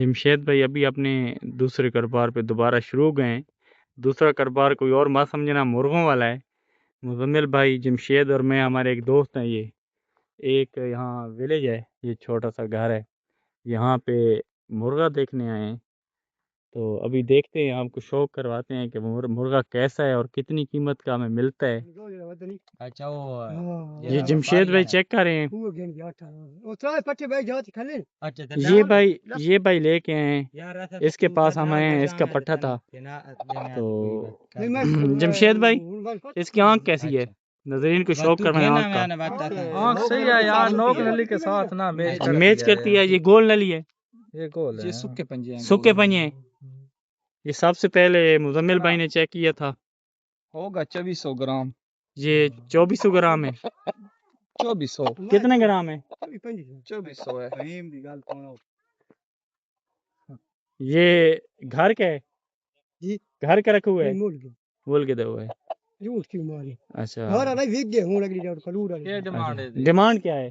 जमशेद भाई अभी अपने दूसरे कारोबार पे दोबारा शुरू हो गए हैं। दूसरा कारोबार कोई और मत समझना, मुर्गों वाला है। मुजम्मिल भाई, जमशेद और मैं, हमारे एक दोस्त हैं। ये एक यहाँ विलेज है, ये छोटा सा घर है, यहाँ पे मुर्गा देखने आए हैं। तो अभी देखते हैं, आपको शौक करवाते हैं कि मुर्गा कैसा है और कितनी कीमत का हमें मिलता है। अच्छा वो ये जमशेद भाई चेक कर रहे हैं। ये भाई लेके आए हैं, इसके पास हम आए हैं, इसका पट्टा था। तो जमशेद भाई, इसकी आंख कैसी है? नजरीन को शौक कर आंख का। आँख सही है यार, नोक नली के साथ ना मैच करती है। ये गोल नली है, ये गोल है। ये सूखे पंजे हैं, सूखे पंजे हैं। ये सबसे पहले मुजम्मिल भाई ने चेक किया था। होगा 2400 ग्राम। ये 2400 ग्राम है। 2400 कितने ग्राम है? 2400 है। ये घर का है? जी, घर का रखा हुआ है? मूल के दे हुआ है। अच्छा, ये डिमांड है। डिमांड क्या है?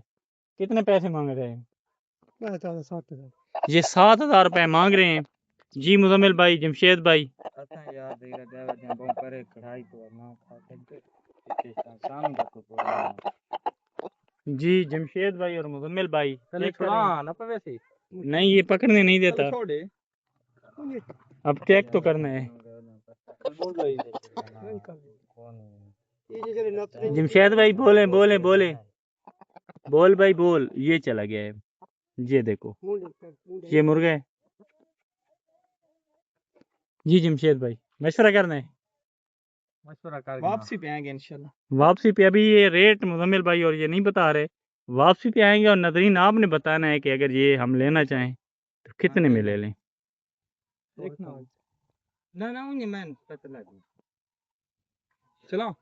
कितने पैसे मांग रहे हैं? 7,000। ये 7,000 रुपए मांग रहे हैं। जी मुजम्मिल भाई, जमशेद भाई, जी जमशेद भाई और मुजम्मिल भाई नहीं, ये पकड़ने नहीं देता। अब चेक तो करना है। जमशेद भाई बोले बोले बोले बोल भाई बोल। ये चला गया है, ये देखो, ये मुर्गा है। जी जमशेद भाई, मशवरा करना है। वापसी पे आएंगे इंशाल्लाह। वापसी पे अभी ये रेट मुजम्मिल भाई और ये नहीं बता रहे। वापसी पे आएंगे और नजरीन आपने बताना है कि अगर ये हम लेना चाहें तो कितने में ले लें। चलो,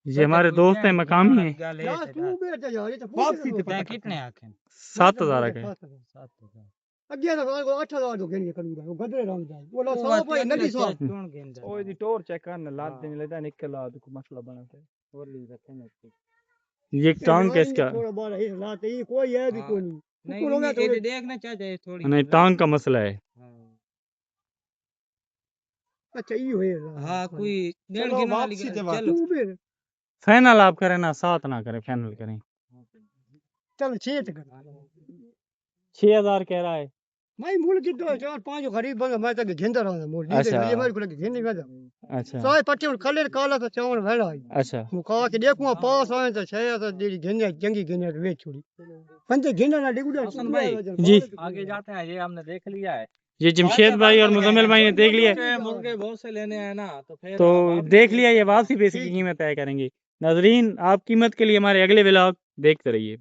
ये हमारे दोस्त हैं, मकामी हैं। वापसी पे पैसे कितने आखे? 7,000 के। 11,000 ओ दी टोर चेक करना, लाद देने लेता निकल ला को मसला बना थे। और ली रखे ना ये टांग का इसका कोई है भी कोई नहीं, ये देखना चाहते थोड़ी नहीं, टांग का मसला है। अच्छा ये हुए हाँ, कोई डेढ़ गिनने वाली चलो फाइनल आप करें ना, 7 ना करें, फाइनल करें। चलो 6 तक 6,000 कह रहा है। मैं मूल की 4-5 गरीब बंदा मैं तक घेंदा रहा मूल अच्छा। ये मेरे को लगे घेंदी में अच्छा सारे पट्टे और कलर काला तो चावल भेड़ा अच्छा। मुका के देखूं पास आए तो छे तो जेडी घेंदे जंगी घेंदे वे छोड़ी पंजे घेंदा ना डिगुड़ा जी आगे जाते हैं, ये हमने देख लिया है। ये जमशेद भाई और मुजम्मिल भाई ने देख लिया, मुर्गे बहुत से लेने आए ना, तो फिर तो देख लिया। ये वापसी पे इसकी कीमत तय करेंगे। नाजरीन, आप कीमत के लिए हमारे अगले व्लॉग देखते रहिए।